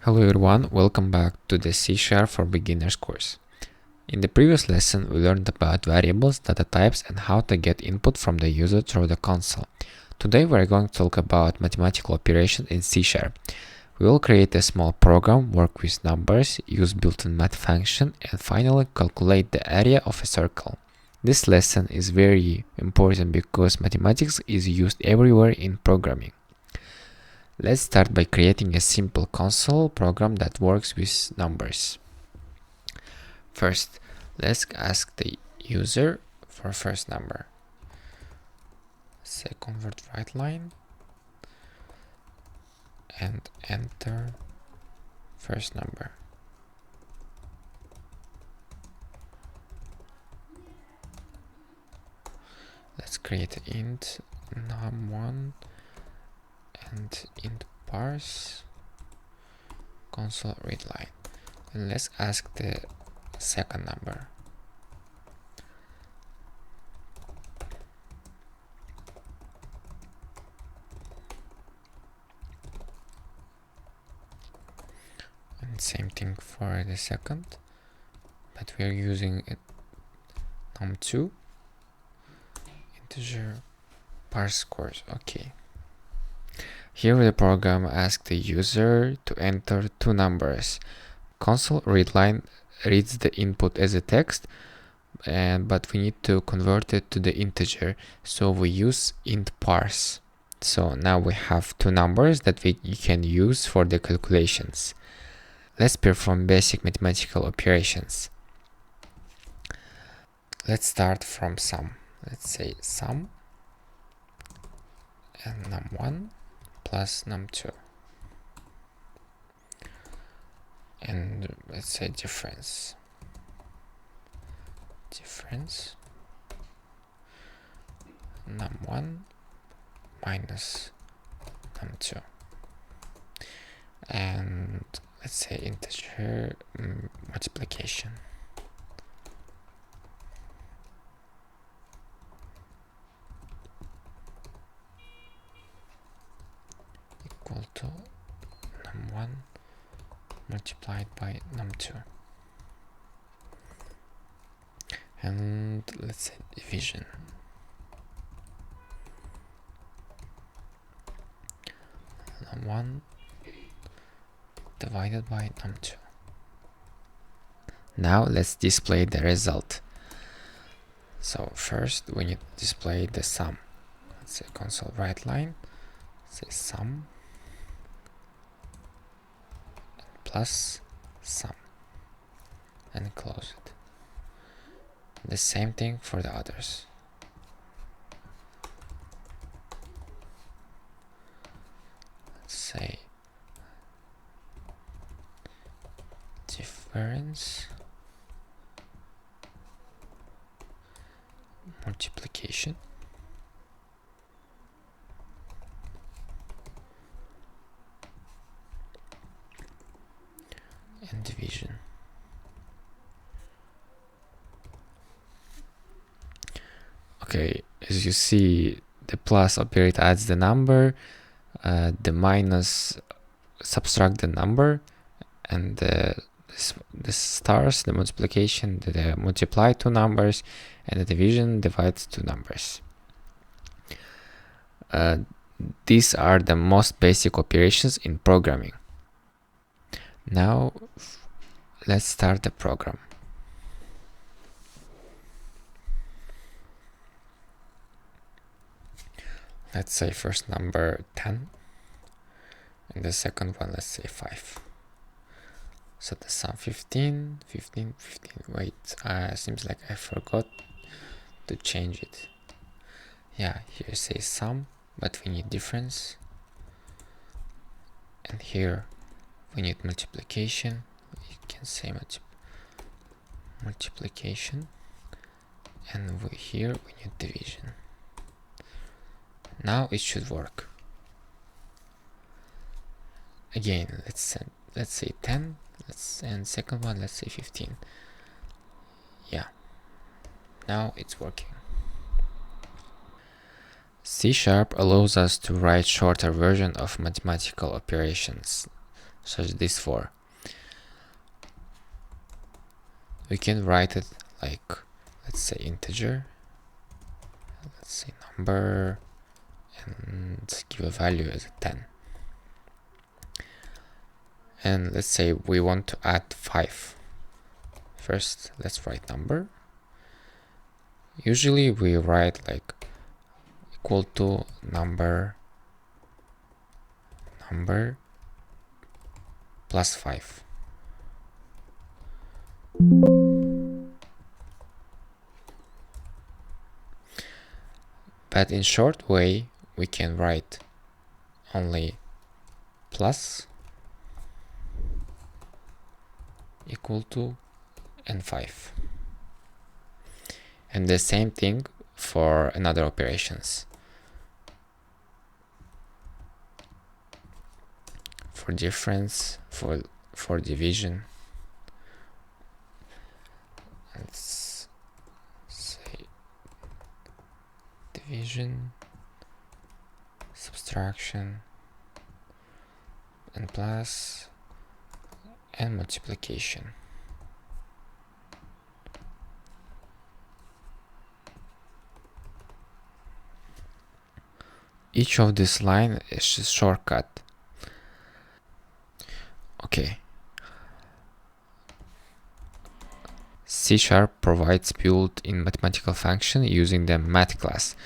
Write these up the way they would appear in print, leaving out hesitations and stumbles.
Hello everyone, welcome back to the C# for Beginners course. In the previous lesson, we learned about variables, data types, and how to get input from the user through the console. Today we are going to talk about mathematical operations in C#. We will create a small program, work with numbers, use built-in math function, and finally calculate the area of a circle. This lesson is very important because mathematics is used everywhere in programming. Let's start by creating a simple console program that works with numbers. First, let's ask the user for first number. Say convert right line and enter first number. Let's create an int num1 and int parse console read line, and let's ask the second number. And same thing for the second, but we are using num2 integer parse scores. Okay. Here the program asks the user to enter two numbers. Console read line reads the input as a text, but we need to convert it to the integer, so we use int parse. So now we have two numbers that we can use for the calculations. Let's perform basic mathematical operations. Let's start from sum. Let's say sum and num1 plus num2, and let's say difference num1 minus num2, and let's say integer multiplication. Equal to num1 multiplied by num2, and let's say division. Num1 divided by num2. Now let's display the result. So first we need to display the sum. Let's say console right line, say sum plus sum, and close it. The same thing for the others. Let's say difference multiplication and division. Okay, as you see, the plus operator adds the number, the minus subtract the number, and the stars, the multiplication, the multiply two numbers, and the division divides two numbers. These are the most basic operations in programming. Now let's start the program. Let's say first number 10, and the second one, let's say 5. So the sum 15. Wait, seems like I forgot to change it. Yeah, here say sum, but we need difference, and here we need multiplication. You can say multiplication, and here we need division. Now it should work. Again, let's say 10, and second one, let's say 15. Yeah, now it's working. C# allows us to write shorter version of mathematical operations. such as this 4. We can write it like, let's say integer, let's say number, and give a value as a 10. And let's say we want to add 5. First, let's write number. Usually we write like equal to number plus 5. But in short way, we can write only plus equal to and 5. And the same thing for another operations. For difference, for division. Let's say division, subtraction, and plus, and multiplication. Each of this line is a shortcut. Okay. C# provides built-in mathematical function using the math class.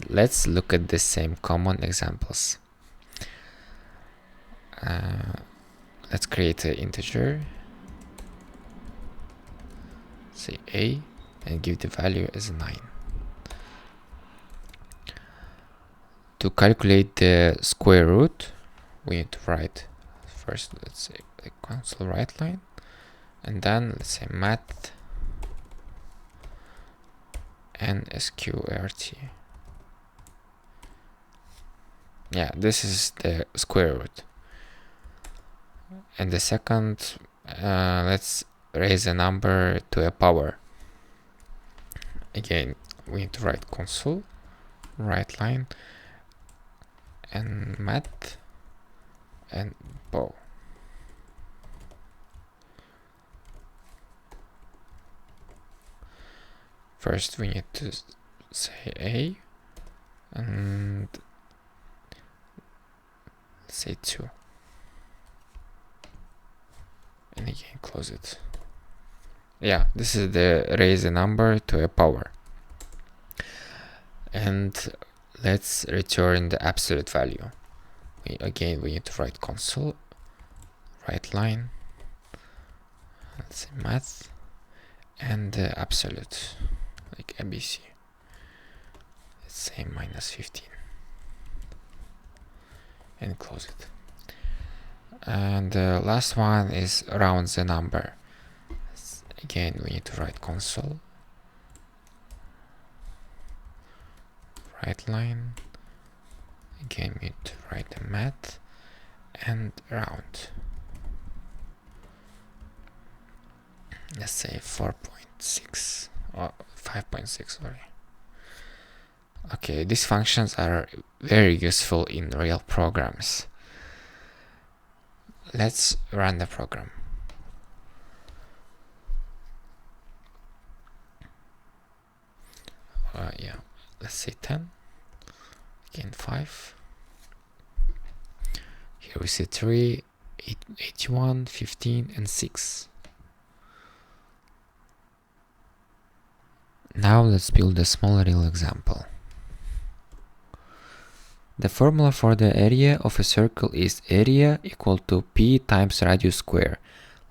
Let's look at the same common examples. Let's create an integer, say a, and give the value as 9. To calculate the square root, we need to write first, let's say, the console write line, and then let's say math and sqrt. Yeah, this is the square root. And the second, let's raise a number to a power. Again, we need to write console write line and math and bow. First we need to say a and say 2, and again close it. Yeah, this is the raise a number to a power. And let's return the absolute value. Again, we need to write console write line, let's say math, and the absolute, like ABC. Let's say -15, and close it. And the last one is round the number. Again, we need to write console write line. Again, we need to write the math and round. Let's say 4.6 or 5.6, sorry. Okay, these functions are very useful in real programs. Let's run the program. Yeah, let's say 10. Again 5. Here we see 3, 81, 15, and 6. Now let's build a small real example. The formula for the area of a circle is area equal to p times radius square.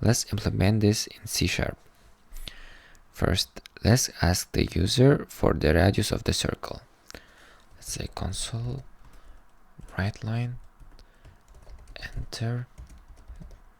Let's implement this in C#. First, let's ask the user for the radius of the circle. Let's say console write line, enter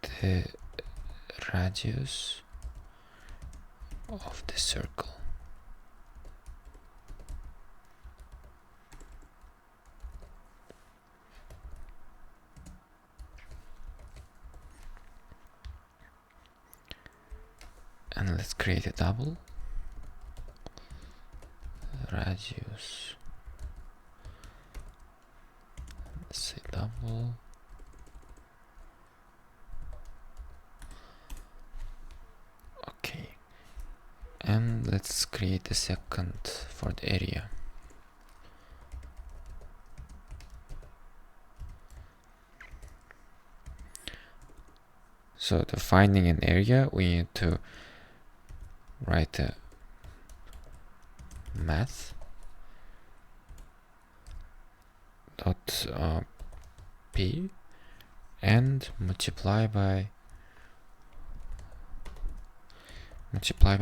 the radius of the circle. And let's create a double radius. Let's say double let's create a second for the area. So to finding an area, we need to write a math dot p and multiply by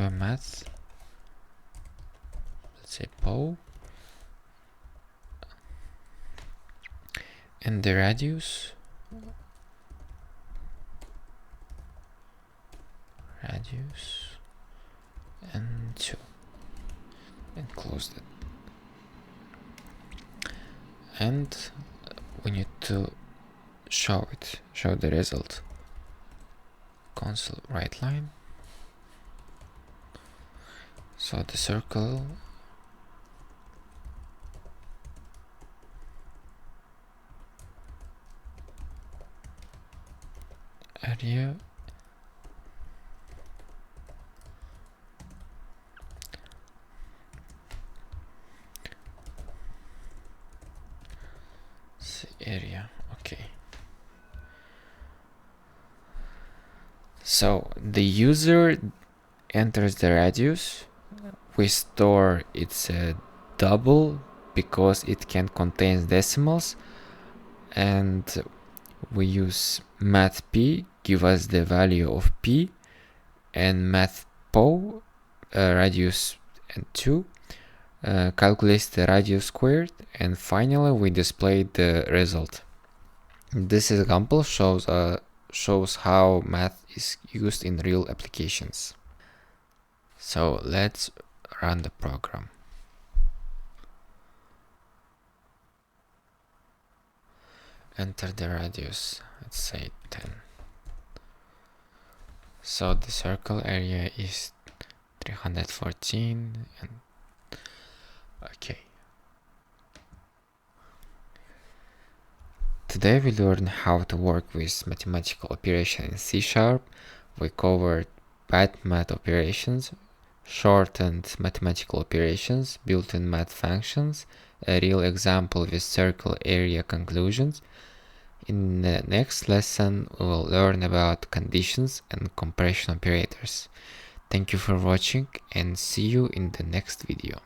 math, let's say po, and the radius and 2, and close it. And we need to show the result. Console right line. So the circle area okay. So the user enters the radius, we store its double because it can contain decimals, and we use mathp give us the value of p, and mathpo radius and 2 calculates the radius squared, and finally we display the result. This example shows how math is used in real applications. So let's run the program. Enter the radius, let's say 10. So the circle area is 314, and okay. Today we learned how to work with mathematical operation in C#. We covered bad math operations, shortened mathematical operations, built-in math functions, a real example with circle area conclusions. In the next lesson, we will learn about conditions and compression operators. Thank you for watching, and see you in the next video.